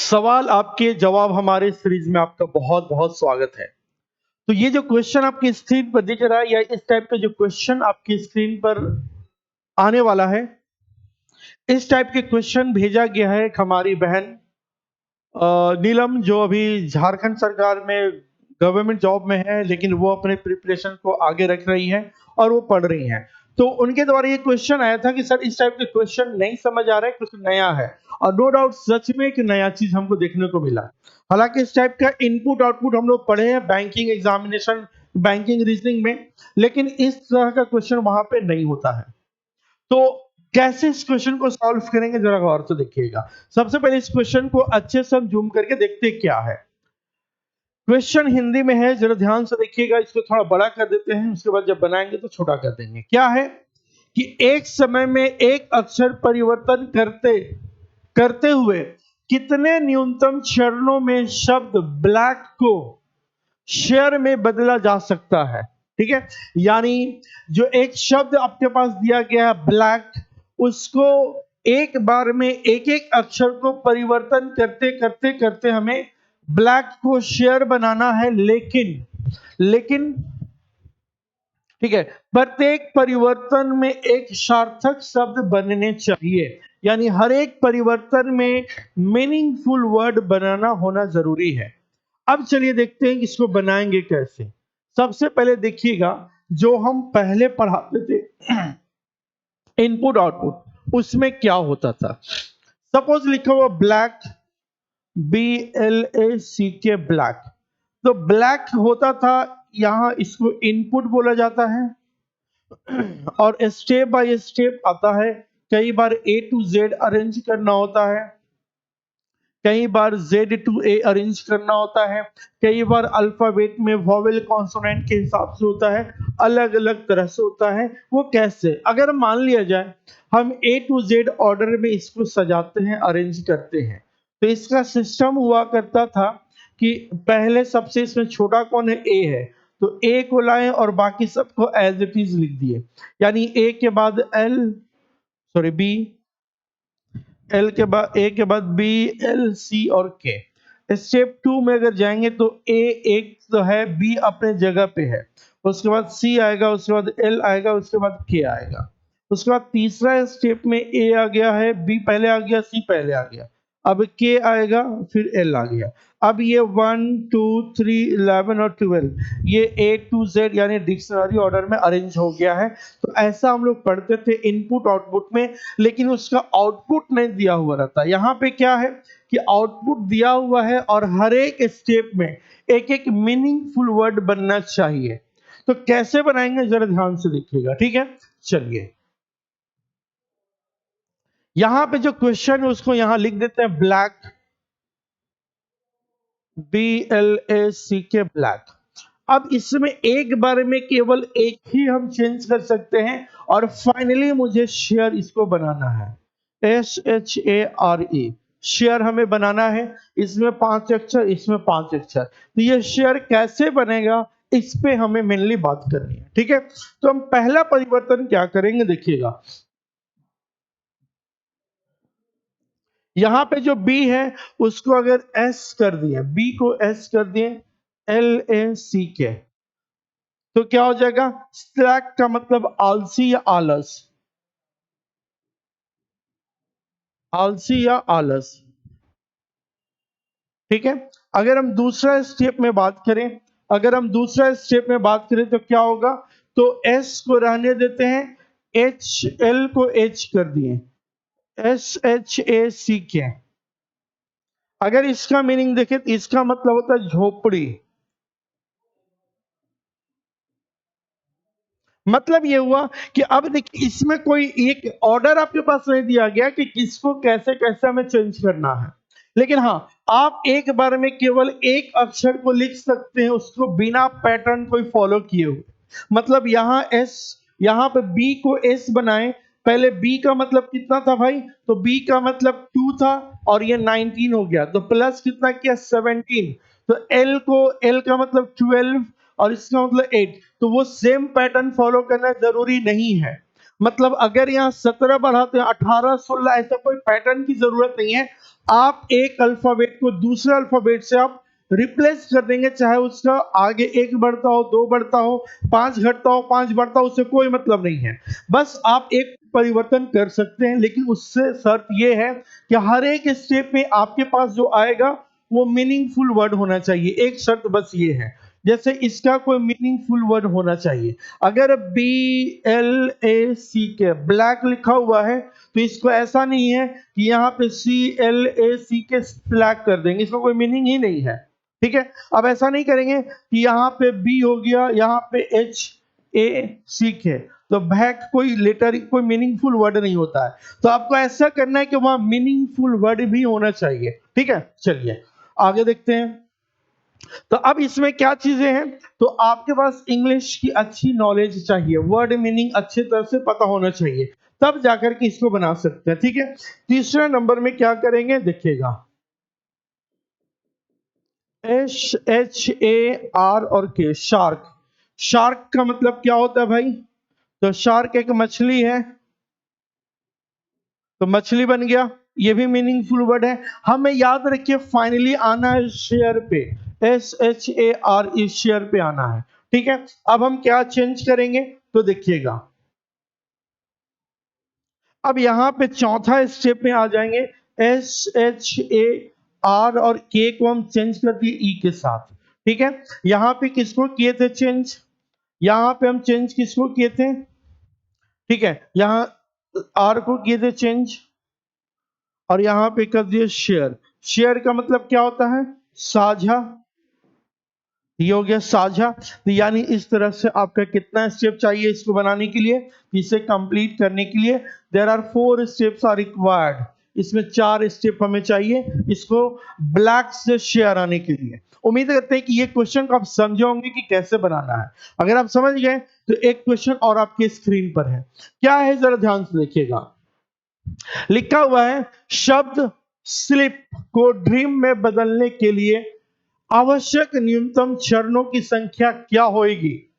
सवाल आपके जवाब हमारे सीरीज में आपका बहुत बहुत स्वागत है। तो ये जो क्वेश्चन आपकी स्क्रीन पर दिख रहा है या इस टाइप का जो क्वेश्चन आपकी स्क्रीन पर आने वाला है, इस टाइप के क्वेश्चन भेजा गया है एक हमारी बहन नीलम, जो अभी झारखंड सरकार में गवर्नमेंट जॉब में है, लेकिन वो अपने प्रिपरेशन को आगे रख रही है और वो पढ़ रही हैं। तो उनके द्वारा ये क्वेश्चन आया था कि सर इस टाइप के क्वेश्चन नहीं समझ आ रहा है, कुछ नया है। और नो डाउट सच में एक नया चीज हमको देखने को मिला। हालांकि इस टाइप का इनपुट आउटपुट हम लोग पढ़े हैं बैंकिंग एग्जामिनेशन, बैंकिंग रीजनिंग में, लेकिन इस तरह का क्वेश्चन वहां पे नहीं होता है। तो कैसे इस क्वेश्चन को सॉल्व करेंगे, जरा गौर से देखिएगा। सबसे पहले इस क्वेश्चन को अच्छे से हम जूम करके देखते हैं क्या है। क्वेश्चन हिंदी में है, जरा ध्यान से देखिएगा। इसको थोड़ा बड़ा कर देते हैं, उसके बाद जब बनाएंगे तो छोटा कर देंगे। क्या है कि एक समय में एक अक्षर परिवर्तन करते करते हुए कितने न्यूनतम चरणों में शब्द ब्लैक को शेयर में बदला जा सकता है। ठीक है, यानी जो एक शब्द आपके पास दिया गया है ब्लैक, उसको एक बार में एक एक अक्षर को परिवर्तन करते करते करते हमें ब्लैक को शेयर बनाना है। लेकिन ठीक है, प्रत्येक परिवर्तन में एक सार्थक शब्द बनने चाहिए, यानी हर एक परिवर्तन में मीनिंगफुल वर्ड बनाना होना जरूरी है। अब चलिए देखते हैं कि इसको बनाएंगे कैसे। सबसे पहले देखिएगा, जो हम पहले पढ़ाते थे इनपुट आउटपुट, उसमें क्या होता था। सपोज लिखा हुआ ब्लैक, BLACK, ब्लैक। तो ब्लैक होता था, यहां इसको इनपुट बोला जाता है और स्टेप बाय स्टेप आता है। कई बार A to Z अरेंज करना होता है, कई बार Z to A अरेंज करना होता है, कई बार अल्फाबेट में वॉवेल कॉन्सोनेंट के हिसाब से होता है, अलग अलग तरह से होता है। वो कैसे, अगर मान लिया जाए हम A to Z ऑर्डर में इसको सजाते हैं, अरेंज करते हैं, तो इसका सिस्टम हुआ करता था कि पहले सबसे इसमें छोटा कौन है, A है, तो A को लाएं और बाकी सबको एज इट इज लिख दिए। यानी A के बाद L, सॉरी B, एल के बाद ए के बाद बी, एल, सी और के। स्टेप 2 में अगर जाएंगे तो ए एक तो है, बी अपने जगह पे है, उसके बाद सी आएगा, उसके बाद एल आएगा, उसके बाद के आएगा। उसके बाद तीसरा स्टेप में ए आ गया है, बी पहले आ गया, सी पहले आ गया, अब के आएगा, फिर एल आ गया। अब ये 1 2 3 11 और 12 ये A to Z यानी डिक्शनरी ऑर्डर में अरेंज हो गया है। तो ऐसा हम लोग पढ़ते थे इनपुट आउटपुट में, लेकिन उसका आउटपुट नहीं दिया हुआ रहता। यहाँ पे क्या है कि आउटपुट दिया हुआ है और हर एक स्टेप में एक एक मीनिंगफुल वर्ड बनना चाहिए। तो कैसे बनाएंगे, जरा ध्यान से देखिएगा। ठीक है, चलिए यहां पे जो क्वेश्चन है उसको यहां लिख देते हैं ब्लैक, BLACK, ब्लैक। अब इसमें एक बार में केवल एक ही हम चेंज कर सकते हैं और फाइनली मुझे शेयर इसको बनाना है, SHARE, शेयर हमें बनाना है। इसमें 5 अक्षर, इसमें 5 अक्षर, तो ये शेयर कैसे बनेगा इस पे हमें मेनली बात करनी है। ठीक है, तो हम पहला परिवर्तन क्या करेंगे, देखिएगा। यहां पे जो B है उसको अगर S कर दिए, B को S कर दिए, LACK, तो क्या हो जाएगा, स्लैक का मतलब आलसी या आलस, आलसी या आलस। ठीक है, अगर हम दूसरा स्टेप में बात करें, तो क्या होगा, तो S को रहने देते हैं, L को H कर दिए, SHACK। अगर इसका मीनिंग देखें तो इसका मतलब होता है झोपड़ी। मतलब ये हुआ कि अब देखिए इसमें कोई एक ऑर्डर आपके पास नहीं दिया गया कि किसको कैसे कैसे हमें चेंज करना है, लेकिन हाँ, आप एक बार में केवल एक अक्षर को लिख सकते हैं, उसको बिना पैटर्न कोई फॉलो किए हुए। मतलब यहाँ एस, यहाँ पे बी को एस बनाए। पहले बी का मतलब कितना था भाई, तो बी का मतलब 2 था और ये 19 हो गया, तो प्लस कितना किया, 17। तो एल को, एल का मतलब 12 और इसका मतलब 8, तो वो सेम पैटर्न फॉलो करना जरूरी नहीं है। मतलब अगर यहाँ 17 बढ़ाते हैं 18 16, ऐसा कोई पैटर्न की जरूरत नहीं है। आप एक अल्फाबेट को दूसरे अल्फाबेट से आप रिप्लेस कर देंगे, चाहे उसका आगे 1 बढ़ता हो, 2 बढ़ता हो, 5 घटता हो, 5 बढ़ता हो, उससे कोई मतलब नहीं है। बस आप एक परिवर्तन कर सकते हैं, लेकिन उससे शर्त ये है कि हर एक स्टेप में आपके पास जो आएगा वो मीनिंगफुल वर्ड होना चाहिए। एक शर्त बस ये है, जैसे इसका कोई मीनिंगफुल वर्ड होना चाहिए। अगर BLACK ब्लैक लिखा हुआ है तो इसको ऐसा नहीं है कि यहाँ पे CLACK ब्लैक कर देंगे, इसका कोई मीनिंग ही नहीं है। ठीक है, अब ऐसा नहीं करेंगे कि यहाँ पे B हो गया, यहाँ पे HACK, तो बैक कोई लेटर, कोई मीनिंगफुल वर्ड नहीं होता है। तो आपको ऐसा करना है कि वहां मीनिंगफुल वर्ड भी होना चाहिए। ठीक है, चलिए आगे देखते हैं। तो अब इसमें क्या चीजें हैं, तो आपके पास इंग्लिश की अच्छी नॉलेज चाहिए, वर्ड मीनिंग अच्छे तरह से पता होना चाहिए, तब जाकर के इसको बना सकते हैं। ठीक है, तीसरे नंबर में क्या करेंगे देखिएगा, SHAR और K, शार्क। शार्क का मतलब क्या होता है भाई, तो शार्क एक मछली है, तो मछली बन गया, ये भी मीनिंगफुल वर्ड है। हमें याद रखिए फाइनली आना है शेयर पे, SHAR, शेयर पे आना है। ठीक है, अब हम क्या चेंज करेंगे तो देखिएगा, अब यहां पे चौथा स्टेप में आ जाएंगे। SHAR और K को हम चेंज कर दिए E के साथ। ठीक है, यहां पे किसको किए थे चेंज, यहां पे हम चेंज किसको किए थे, ठीक है, यहां R को किए थे चेंज, और यहां पे कर दिए शेयर। शेयर का मतलब क्या होता है, साझा, ये हो गया साझा। तो यानी इस तरह से आपका कितना स्टेप चाहिए इसको बनाने के लिए, इसे कंप्लीट करने के लिए there are 4 steps are required, इसमें 4 स्टेप हमें चाहिए इसको ब्लैक से शेयर आने के लिए। उम्मीद करते हैं कि ये क्वेश्चन को आप समझे होंगे कि कैसे बनाना है। अगर आप समझ गए तो एक क्वेश्चन और आपके स्क्रीन पर है, क्या है जरा ध्यान से देखिएगा। लिखा हुआ है शब्द स्लिप को ड्रीम में बदलने के लिए आवश्यक न्यूनतम चरणों की संख्या क्या होगी।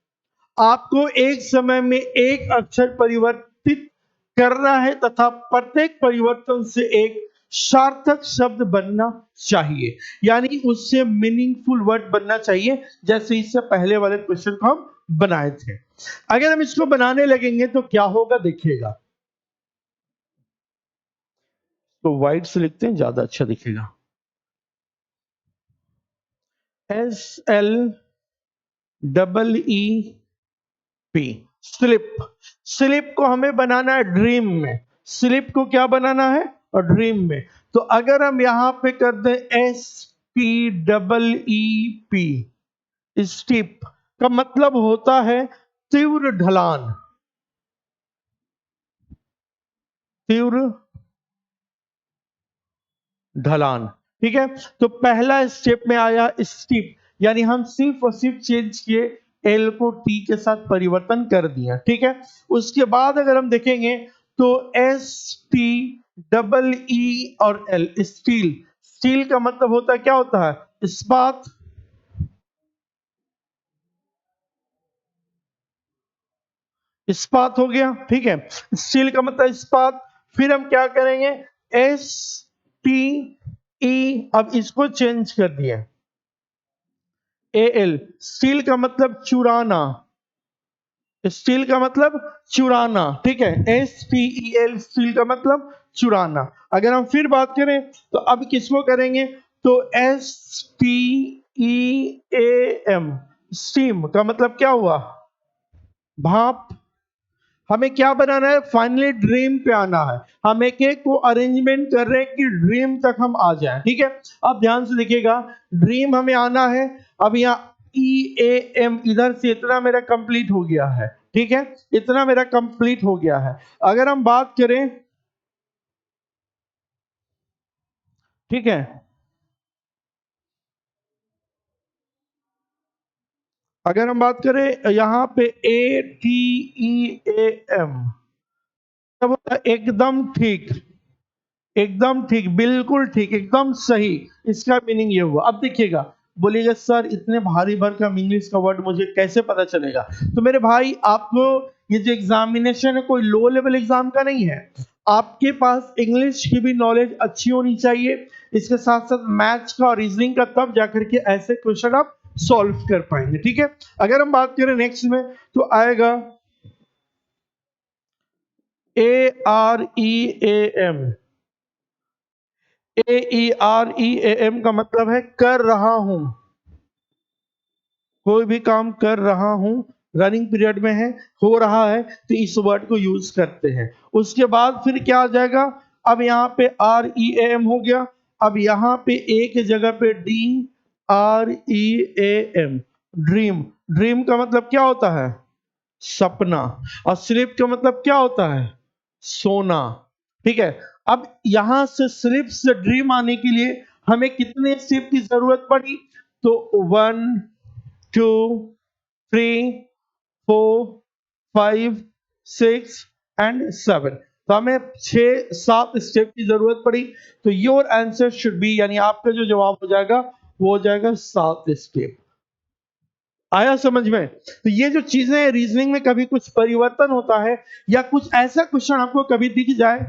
आपको एक समय में एक अक्षर परिवर्तित करना है तथा प्रत्येक परिवर्तन से एक सार्थक शब्द बनना चाहिए, यानी उससे मीनिंगफुल वर्ड बनना चाहिए, जैसे इससे पहले वाले क्वेश्चन को हम बनाए थे। अगर हम इसको बनाने लगेंगे तो क्या होगा देखिएगा, तो व्हाइट से लिखते हैं ज्यादा अच्छा दिखेगा। SLEEP, slip. स्लिप को हमें बनाना है ड्रीम में, स्लिप को क्या बनाना है और ड्रीम में। तो अगर हम यहां पे कर दें SPEEP, स्टीप का मतलब होता है तीव्र ढलान, तीव्र ढलान। ठीक है, तो पहला स्टेप में आया स्टीप, यानी हम सिर्फ और सिर्फ चेंज किए, एल को टी के साथ परिवर्तन कर दिया। ठीक है, उसके बाद अगर हम देखेंगे तो STEE और एल, स्टील। स्टील का मतलब होता है, क्या होता है, इस्पात। इस्पात हो गया, ठीक है, स्टील का मतलब इस्पात। फिर हम क्या करेंगे, STE, अब इसको चेंज कर दिया, AL, स्टील का मतलब चुराना, स्टील का मतलब चुराना। ठीक है, STEL, स्टील का मतलब चुराना। अगर हम फिर बात करें तो अब किसको करेंगे, तो STEAM, स्टीम का मतलब क्या हुआ, भाप। हमें क्या बनाना है, फाइनली ड्रीम पे आना है। हम एक एक को अरेंजमेंट कर रहे हैं कि ड्रीम तक हम आ जाएं। ठीक है, अब ध्यान से देखिएगा, ड्रीम हमें आना है। अब यहाँ EAM, इधर से इतना मेरा कंप्लीट हो गया है। ठीक है, इतना मेरा कंप्लीट हो गया है। अगर हम बात करें, ठीक है, अगर हम बात करें यहाँ पे ATEAM, तब होता है एकदम ठीक, एकदम ठीक, बिल्कुल ठीक, एकदम सही। इसका मीनिंग ये हुआ। अब देखिएगा, बोलिएगा सर इतने भारी भरकम इंग्लिश का वर्ड मुझे कैसे पता चलेगा? तो मेरे भाई आपको ये जो एग्जामिनेशन है कोई लो लेवल एग्जाम का नहीं है। आपके पास इंग्लिश की भी नॉलेज अच्छी होनी चाहिए, इसके साथ साथ मैथ्स का और रीजनिंग का, तब जाकर के ऐसे क्वेश्चन आप सॉल्व कर पाएंगे। ठीक है, अगर हम बात करें नेक्स्ट में तो आएगा AREAM। AEREAM का मतलब है कर रहा हूं, कोई भी काम कर रहा हूं, रनिंग पीरियड में है, हो रहा है, तो इस वर्ड को यूज करते हैं। उसके बाद फिर क्या आ जाएगा, अब यहाँ पे REAM हो गया, अब यहाँ पे एक जगह पे DREAM, ड्रीम। ड्रीम का मतलब क्या होता है? सपना। और स्लीप का मतलब क्या होता है? सोना। ठीक है, अब यहां से स्लीप से ड्रीम आने के लिए हमें कितने स्टेप की जरूरत पड़ी? तो 1 2 3 4 5 6 एंड 7, तो हमें 6-7 स्टेप की जरूरत पड़ी। तो योर आंसर शुड बी, यानी आपका जो जवाब हो जाएगा वो हो जाएगा 7 स्टेप। आया समझ में? तो ये जो चीजें हैं, रीजनिंग में कभी कुछ परिवर्तन होता है या कुछ ऐसा क्वेश्चन आपको कभी दिख जाए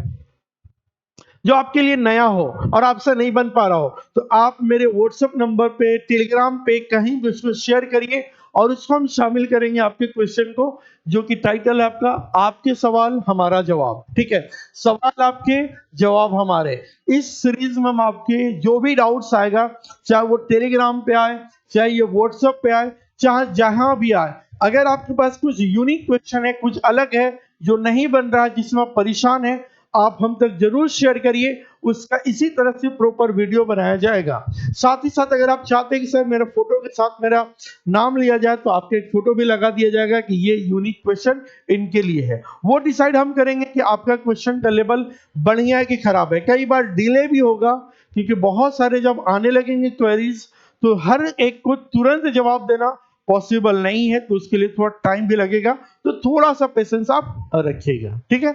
जो आपके लिए नया हो और आपसे नहीं बन पा रहा हो, तो आप मेरे व्हाट्सएप नंबर पे, टेलीग्राम पे कहीं भी उसको शेयर करिए और उसको हम शामिल करेंगे आपके क्वेश्चन को, जो कि टाइटल है आपका आपके सवाल हमारा जवाब। ठीक है, सवाल आपके जवाब हमारे। इस सीरीज में हम आपके जो भी डाउट्स आएगा, चाहे वो टेलीग्राम पे आए, चाहे ये व्हाट्सएप पे आए, चाहे जहां भी आए, अगर आपके पास कुछ यूनिक क्वेश्चन है, कुछ अलग है जो नहीं बन रहा है, जिसमें आप परेशान है, आप हम तक जरूर शेयर करिए, उसका इसी तरह से प्रॉपर वीडियो बनाया जाएगा। साथ ही साथ अगर आप चाहते हैं कि सर मेरे फोटो के साथ मेरा नाम लिया जाए, तो आपके एक फोटो भी लगा दिया जाएगा कि ये यूनिक क्वेश्चन इनके लिए है। वो डिसाइड हम करेंगे कि आपका क्वेश्चन का लेवल बढ़िया है कि खराब है। कई बार डिले भी होगा, क्योंकि बहुत सारे जब आने लगेंगे क्वेरीज, तो हर एक को तुरंत जवाब देना पॉसिबल नहीं है, तो उसके लिए थोड़ा टाइम भी लगेगा, तो थोड़ा सा पेशेंस आप रखिएगा। ठीक है,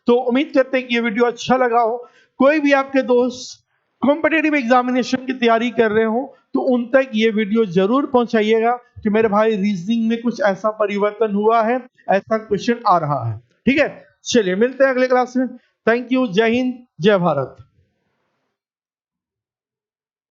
तो उम्मीद करते हैं कि ये वीडियो अच्छा लगा हो। कोई भी आपके दोस्त कॉम्पिटेटिव एग्जामिनेशन की तैयारी कर रहे हो, तो उन तक ये वीडियो जरूर पहुंचाइएगा कि मेरे भाई रीजनिंग में कुछ ऐसा परिवर्तन हुआ है, ऐसा क्वेश्चन आ रहा है। ठीक है, चलिए मिलते हैं अगले क्लास में। थैंक यू, जय हिंद, जय भारत।